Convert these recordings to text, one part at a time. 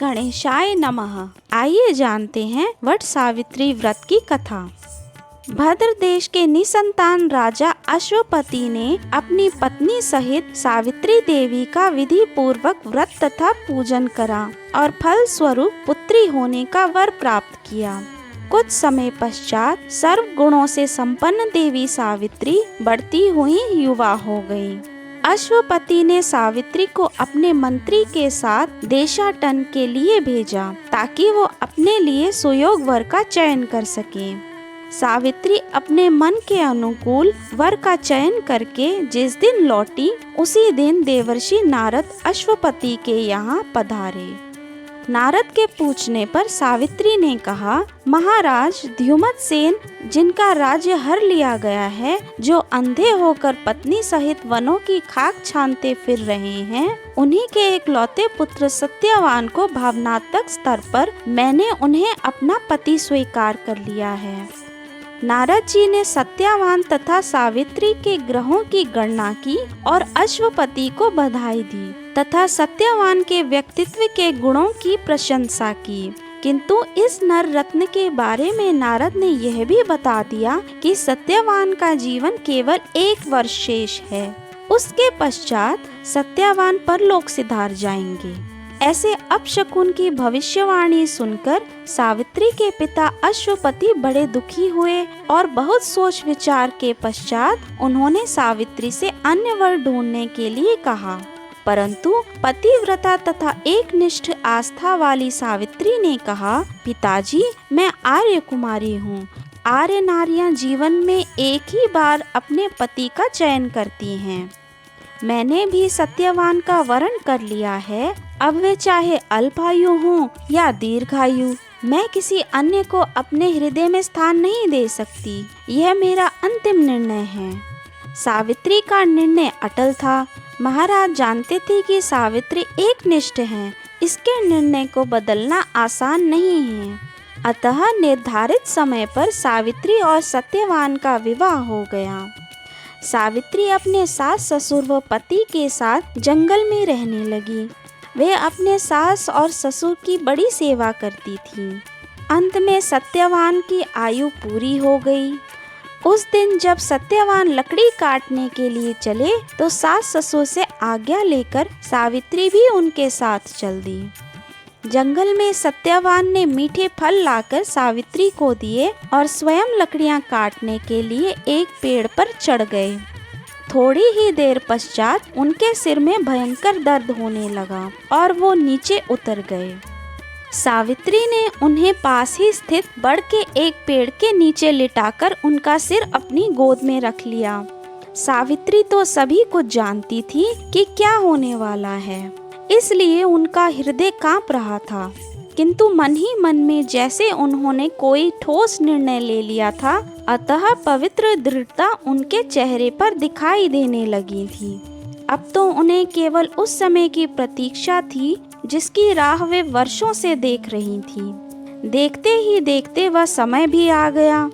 गणेशाय नमः। आइए जानते हैं वट सावित्री व्रत की कथा। भद्र देश के निसंतान राजा अश्वपति ने अपनी पत्नी सहित सावित्री देवी का विधि पूर्वक व्रत तथा पूजन करा और फल स्वरूप पुत्री होने का वर प्राप्त किया। कुछ समय पश्चात सर्व गुणों से संपन्न देवी सावित्री बढ़ती हुई युवा हो गई। अश्वपति ने सावित्री को अपने मंत्री के साथ देशाटन के लिए भेजा ताकि वो अपने लिए सुयोग वर का चयन कर सके। सावित्री अपने मन के अनुकूल वर का चयन करके जिस दिन लौटी उसी दिन देवर्षि नारद अश्वपति के यहाँ पधारे। नारद के पूछने पर सावित्री ने कहा, महाराज द्युमत सेन जिनका राज्य हर लिया गया है, जो अंधे होकर पत्नी सहित वनों की खाक छानते फिर रहे हैं, उन्हीं के एकलौते पुत्र सत्यवान को भावनात्मक स्तर पर मैंने उन्हें अपना पति स्वीकार कर लिया है। नारद जी ने सत्यवान तथा सावित्री के ग्रहों की गणना की और अश्वपति को बधाई दी तथा सत्यवान के व्यक्तित्व के गुणों की प्रशंसा की। किंतु इस नर रत्न के बारे में नारद ने यह भी बता दिया कि सत्यवान का जीवन केवल 1 वर्ष शेष है, उसके पश्चात सत्यवान परलोक सिधार जाएंगे। ऐसे अपशकुन की भविष्यवाणी सुनकर सावित्री के पिता अश्वपति बड़े दुखी हुए और बहुत सोच विचार के पश्चात उन्होंने सावित्री से अन्य वर ढूंढने के लिए कहा। परंतु पतिव्रता तथा एकनिष्ठ आस्था वाली सावित्री ने कहा, पिताजी मैं आर्य कुमारी हूँ। आर्य नारियां जीवन में एक ही बार अपने पति का चयन करती हैं। मैंने भी सत्यवान का वरण कर लिया है। अब वे चाहे अल्पायु हों या दीर्घायु, मैं किसी अन्य को अपने हृदय में स्थान नहीं दे सकती। यह मेरा अंतिम निर्णय है। सावित्री का निर्णय अटल था। महाराज जानते थे कि सावित्री एकनिष्ठ हैं, इसके निर्णय को बदलना आसान नहीं है। अतः निर्धारित समय पर सावित्री और सत्यवान का विवाह हो गया। सावित्री अपने सास ससुर व पति के साथ जंगल में रहने लगी। वे अपने सास और ससुर की बड़ी सेवा करती थी। अंत में सत्यवान की आयु पूरी हो गई। उस दिन जब सत्यवान लकड़ी काटने के लिए चले तो सास ससुर से आज्ञा लेकर सावित्री भी उनके साथ चल दी। जंगल में सत्यवान ने मीठे फल लाकर सावित्री को दिए और स्वयं लकड़ियां काटने के लिए एक पेड़ पर चढ़ गए। थोड़ी ही देर पश्चात उनके सिर में भयंकर दर्द होने लगा और वो नीचे उतर गए। सावित्री ने उन्हें पास ही स्थित बड़ के एक पेड़ के नीचे लिटाकर उनका सिर अपनी गोद में रख लिया। सावित्री तो सभी कुछ जानती थी कि क्या होने वाला है, इसलिए उनका हृदय कांप रहा था। किंतु मन ही मन में जैसे उन्होंने कोई ठोस निर्णय ले लिया था, अतः पवित्र दृढ़ता उनके चेहरे पर दिखाई देने लगी थी। अब तो उन्हें केवल उस समय की प्रतीक्षा थी जिसकी राह वे वर्षों से देख रही थी। देखते ही देखते वह समय भी आ गया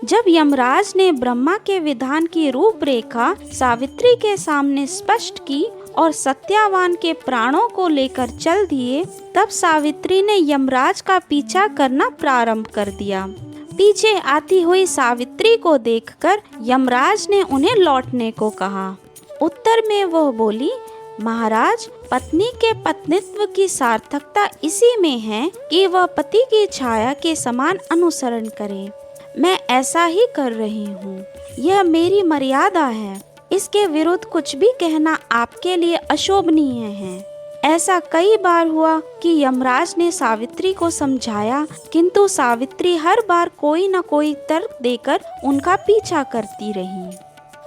जब यमराज ने ब्रह्मा के विधान की रूपरेखा सावित्री के सामने स्पष्ट की और सत्यवान के प्राणों को लेकर चल दिए। तब सावित्री ने यमराज का पीछा करना प्रारंभ कर दिया। पीछे आती हुई सावित्री को देखकर यमराज ने उन्हें लौटने को कहा। उत्तर में वह बोली, महाराज पत्नी के पत्नीत्व की सार्थकता इसी में है कि वह पति की छाया के समान अनुसरण करे। मैं ऐसा ही कर रही हूँ। यह मेरी मर्यादा है। इसके विरुद्ध कुछ भी कहना आपके लिए अशोभनीय है। ऐसा कई बार हुआ कि यमराज ने सावित्री को समझाया, किंतु सावित्री हर बार कोई न कोई तर्क देकर उनका पीछा करती रही।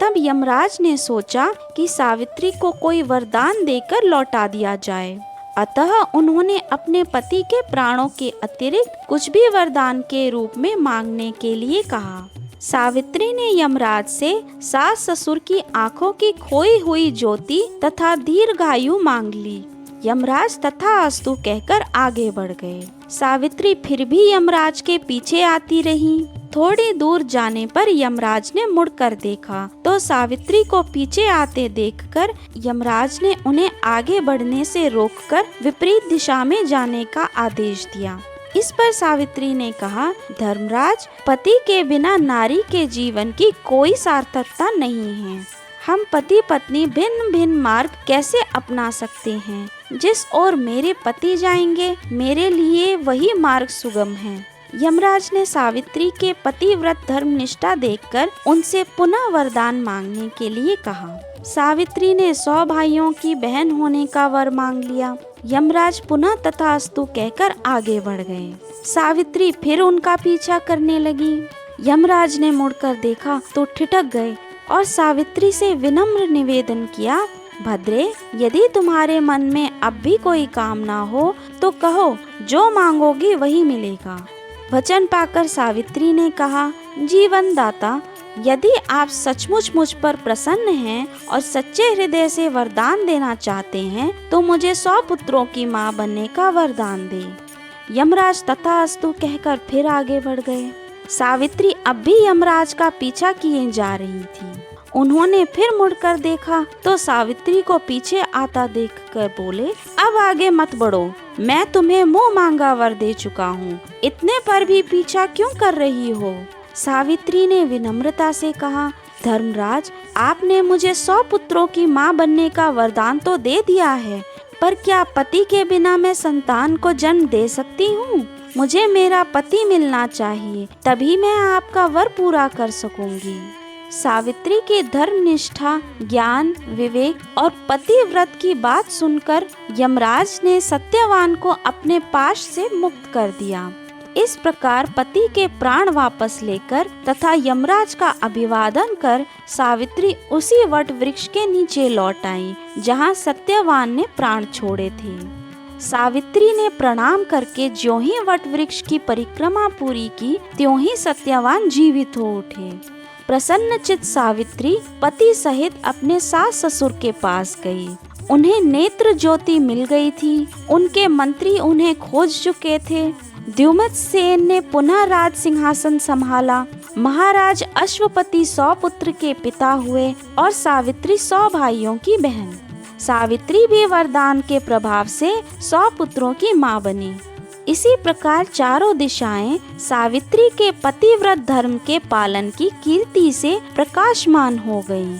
तब यमराज ने सोचा कि सावित्री को कोई वरदान देकर लौटा दिया जाए। अतः उन्होंने अपने पति के प्राणों के अतिरिक्त कुछ भी वरदान के रूप में मांगने के लिए कहा। सावित्री ने यमराज से सास ससुर की आंखों की खोई हुई ज्योति तथा दीर्घायु मांग ली। यमराज तथास्तु कहकर आगे बढ़ गए। सावित्री फिर भी यमराज के पीछे आती रही। थोड़ी दूर जाने पर यमराज ने मुड़कर देखा तो सावित्री को पीछे आते देखकर यमराज ने उन्हें आगे बढ़ने से रोककर विपरीत दिशा में जाने का आदेश दिया। इस पर सावित्री ने कहा, धर्मराज, पति के बिना नारी के जीवन की कोई सार्थकता नहीं है। हम पति पत्नी भिन्न भिन्न मार्ग कैसे अपना सकते हैं? जिस ओर मेरे पति जाएंगे मेरे लिए वही मार्ग सुगम है। यमराज ने सावित्री के पतिव्रत धर्मनिष्ठा देखकर उनसे पुनः वरदान मांगने के लिए कहा। सावित्री ने 100 भाइयों की बहन होने का वर मांग लिया। यमराज पुनः तथास्तु कहकर आगे बढ़ गए। सावित्री फिर उनका पीछा करने लगी। यमराज ने मुड़कर देखा तो ठिठक गए और सावित्री से विनम्र निवेदन किया, भद्रे, यदि तुम्हारे मन में अब भी कोई कामना हो तो कहो, जो मांगोगी वही मिलेगा। वचन पाकर सावित्री ने कहा, जीवन दाता, यदि आप सचमुच मुझ पर प्रसन्न हैं और सच्चे हृदय से वरदान देना चाहते हैं तो मुझे 100 पुत्रों की मां बनने का वरदान दे। यमराज तथास्तु कहकर फिर आगे बढ़ गए। सावित्री अब भी यमराज का पीछा किए जा रही थी। उन्होंने फिर मुड़कर देखा तो सावित्री को पीछे आता देखकर बोले, अब आगे मत बढ़ो, मैं तुम्हें मुंह मांगा वर दे चुका हूँ, इतने पर भी पीछा क्यों कर रही हो? सावित्री ने विनम्रता से कहा, धर्मराज, आपने मुझे 100 पुत्रों की माँ बनने का वरदान तो दे दिया है, पर क्या पति के बिना मैं संतान को जन्म दे सकती हूँ? मुझे मेरा पति मिलना चाहिए, तभी मैं आपका वर पूरा कर सकूंगी। सावित्री की धर्मनिष्ठा, ज्ञान, विवेक और पतिव्रत की बात सुनकर यमराज ने सत्यवान को अपने पाश से मुक्त कर दिया। इस प्रकार पति के प्राण वापस लेकर तथा यमराज का अभिवादन कर सावित्री उसी वट वृक्ष के नीचे लौट आई जहाँ सत्यवान ने प्राण छोड़े थे। सावित्री ने प्रणाम करके ज्यों ही वट वृक्ष की परिक्रमा पूरी की त्यों ही सत्यवान जीवित हो उठे। प्रसन्नचित सावित्री पति सहित अपने सास ससुर के पास गई। उन्हें नेत्र ज्योति मिल गई थी। उनके मंत्री उन्हें खोज चुके थे। द्युमत सेन ने पुनः राज सिंहासन संभाला। महाराज अश्वपति 100 पुत्र के पिता हुए और सावित्री 100 भाइयों की बहन। सावित्री भी वरदान के प्रभाव से 100 पुत्रों की मां बनी। इसी प्रकार चारों दिशाएं सावित्री के पतिव्रत धर्म के पालन की कीर्ति से प्रकाशमान हो गईं।